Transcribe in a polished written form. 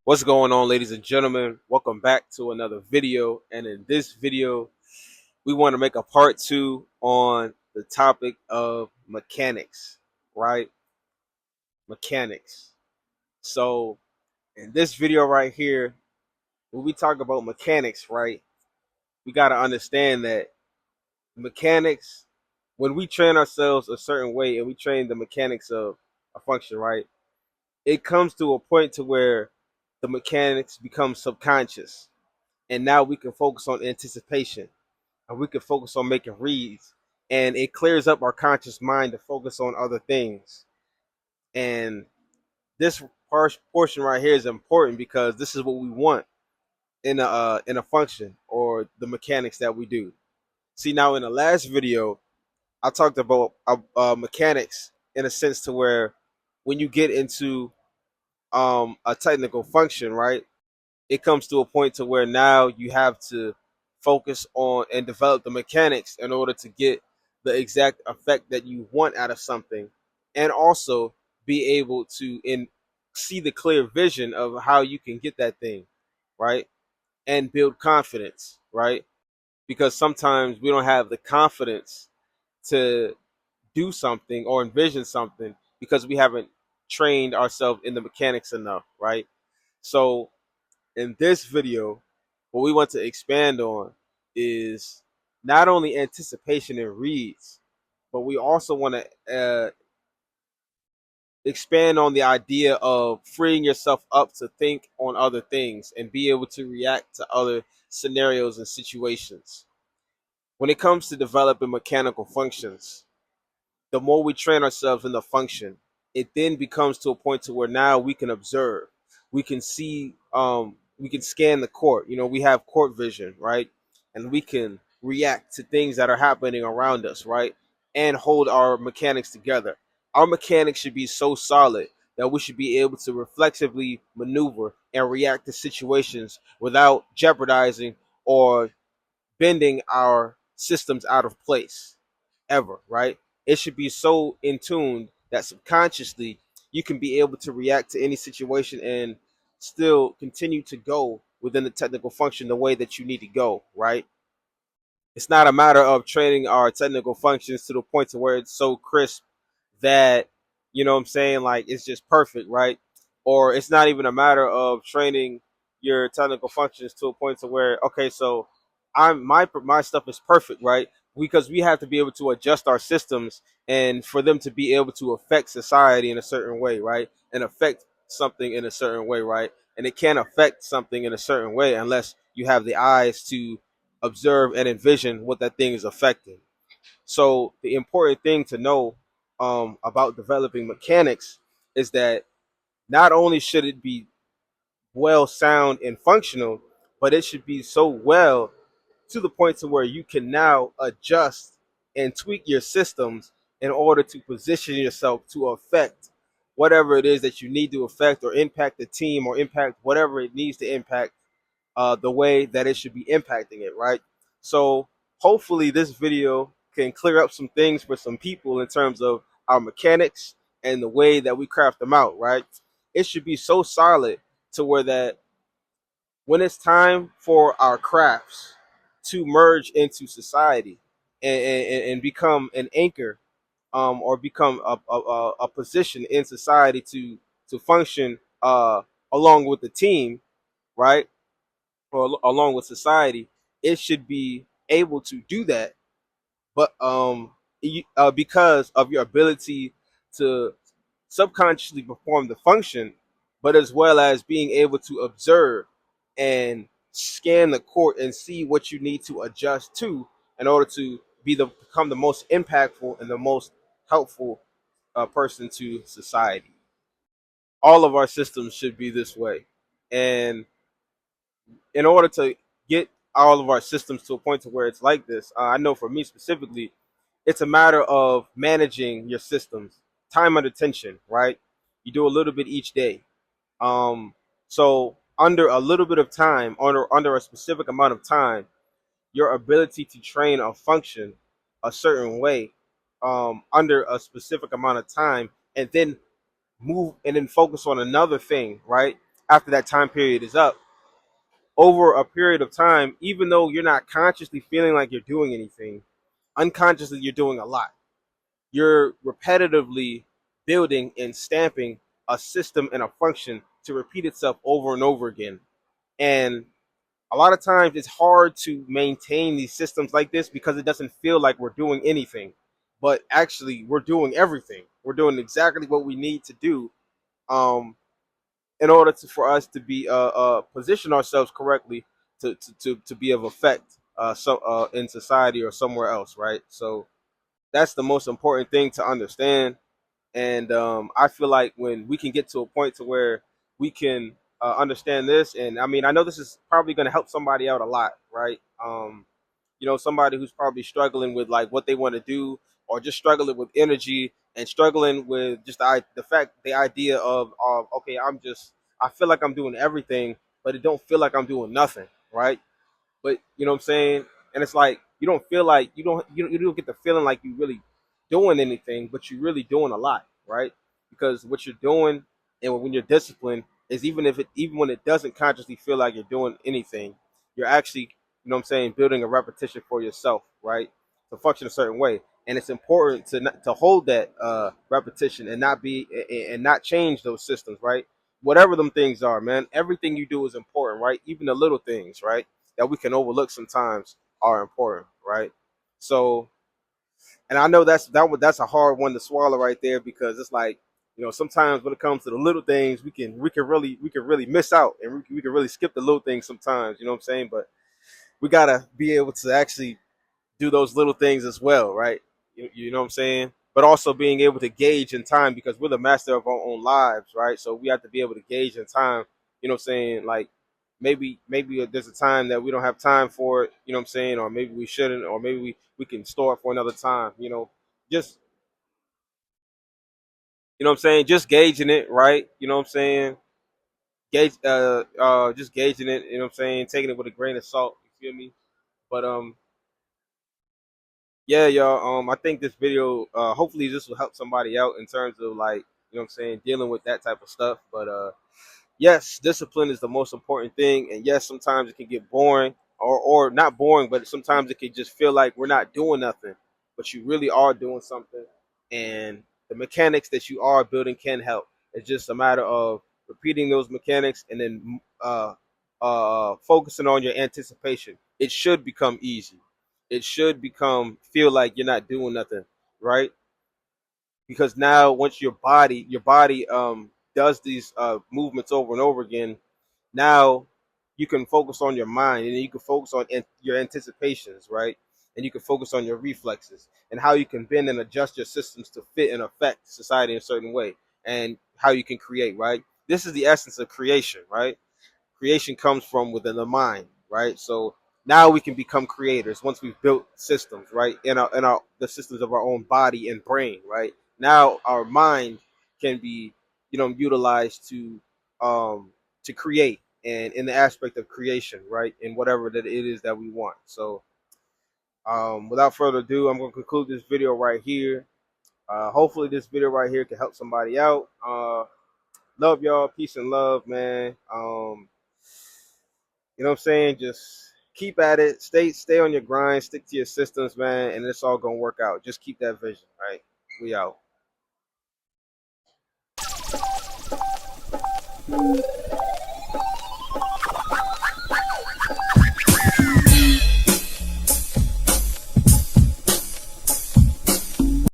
What's going on, ladies and gentlemen? Welcome back to another video. And in this video, we want to make a part two on the topic of mechanics, right? Mechanics. So in this video right here, when we talk about mechanics, right, we got to understand that mechanics, when we train ourselves a certain way and we train the mechanics of a function, right, it comes to a point to where the mechanics become subconscious. And now we can focus on anticipation, and we can focus on making reads, and it clears up our conscious mind to focus on other things. And this portion right here is important because this is what we want in a function or the mechanics that we do. See, now in the last video, I talked about mechanics in a sense to where when you get into a technical function, right, it comes to a point to where now you have to focus on and develop the mechanics in order to get the exact effect that you want out of something, and also be able to see the clear vision of how you can get that thing, right, and build confidence, right, because sometimes we don't have the confidence to do something or envision something because we haven't trained ourselves in the mechanics enough, right? So in this video, what we want to expand on is not only anticipation and reads, but we also want to expand on the idea of freeing yourself up to think on other things and be able to react to other scenarios and situations. When it comes to developing mechanical functions, the more we train ourselves in the function, it then becomes to a point to where now we can observe, we can see, we can scan the court. You know, we have court vision, right? And we can react to things that are happening around us, right? And hold our mechanics together. Our mechanics should be so solid that we should be able to reflexively maneuver and react to situations without jeopardizing or bending our systems out of place ever, right? It should be so in tune that subconsciously you can be able to react to any situation and still continue to go within the technical function the way that you need to go, right? It's not a matter of training our technical functions to the point to where it's so crisp that, you know what I'm saying, like it's just perfect, right? Or it's not even a matter of training your technical functions to a point to where, okay, so my stuff is perfect, right? Because we have to be able to adjust our systems and for them to be able to affect society in a certain way, right? And affect something in a certain way, right? And it can't affect something in a certain way unless you have the eyes to observe and envision what that thing is affecting. So the important thing to know about developing mechanics is that not only should it be well sound and functional, but it should be so well to the point to where you can now adjust and tweak your systems in order to position yourself to affect whatever it is that you need to affect or impact the team or impact whatever it needs to impact the way that it should be impacting it, right? So hopefully this video can clear up some things for some people in terms of our mechanics and the way that we craft them out, right? It should be so solid to where that when it's time for our crafts to merge into society and become an anchor, or become a position in society to function along with the team, right? Or along with society, it should be able to do that. But because of your ability to subconsciously perform the function, but as well as being able to observe and scan the court and see what you need to adjust to in order to become the most impactful and the most helpful person to society. All of our systems should be this way, and in order to get all of our systems to a point to where it's like this, I know for me specifically, it's a matter of managing your systems, time under tension, right? You do a little bit each day. Um, so under a little bit of time, under a specific amount of time, your ability to train or function a certain way under a specific amount of time, and then move and then focus on another thing, right? After that time period is up, over a period of time, even though you're not consciously feeling like you're doing anything, unconsciously you're doing a lot. You're repetitively building and stamping a system and a function to repeat itself over and over again. And a lot of times it's hard to maintain these systems like this because it doesn't feel like we're doing anything. But actually, we're doing everything. We're doing exactly what we need to do um, in order for us to be position ourselves correctly to be of effect in society or somewhere else, right? So that's the most important thing to understand. And I feel like when we can get to a point to where we can understand this, and I mean, I know this is probably going to help somebody out a lot, right? Somebody who's probably struggling with like what they want to do, or just struggling with energy and struggling with just the idea of okay, I feel like I'm doing everything, but it don't feel like I'm doing nothing, right? But you know what I'm saying? And it's like you don't feel like you don't get the feeling like you really doing anything, but you're really doing a lot, right? Because what you're doing and when you're disciplined is even when it doesn't consciously feel like you're doing anything, you're actually, you know what I'm saying, building a repetition for yourself, right? To function a certain way. And it's important to hold that repetition and not change those systems, right? Whatever them things are, man. Everything you do is important, right? Even the little things, right? That we can overlook sometimes are important, right? So, and I know that's a hard one to swallow right there because it's like, sometimes when it comes to the little things, we can really miss out, and we can really skip the little things sometimes. You know what I'm saying? But we gotta be able to actually do those little things as well, right? You know what I'm saying? But also being able to gauge in time because we're the master of our own lives, right? So we have to be able to gauge in time. You know what I'm saying? Like maybe there's a time that we don't have time for it. You know what I'm saying? Or maybe we shouldn't, or maybe we can store it for another time. Just what I'm saying? Just gauging it, right? You know what I'm saying? Just gauging it. You know what I'm saying? Taking it with a grain of salt. You feel me? But yeah, y'all. I think this video, hopefully, this will help somebody out in terms of like, what I'm saying, dealing with that type of stuff. But yes, discipline is the most important thing, and yes, sometimes it can get boring, or not boring, but sometimes it can just feel like we're not doing nothing, but you really are doing something, and the mechanics that you are building can help. It's just a matter of repeating those mechanics and then focusing on your anticipation. It should become easy. It should become feel like you're not doing nothing, right? Because now once your body does these movements over and over again, now you can focus on your mind, and then you can focus on your anticipations, right? And you can focus on your reflexes and how you can bend and adjust your systems to fit and affect society in a certain way, and how you can create, right? This is the essence of creation, right? Creation comes from within the mind, right? So now we can become creators once we've built systems, right? In our the systems of our own body and brain, right? Now our mind can be, utilized to create, and in the aspect of creation, right? And whatever that it is that we want. So without further ado, I'm going to conclude this video right here. Hopefully this video right here can help somebody out. Love y'all, peace and love, man. You know what I'm saying? Just keep at it. Stay on your grind. Stick to your systems, man, and it's all gonna work out. Just keep that vision, right? We out.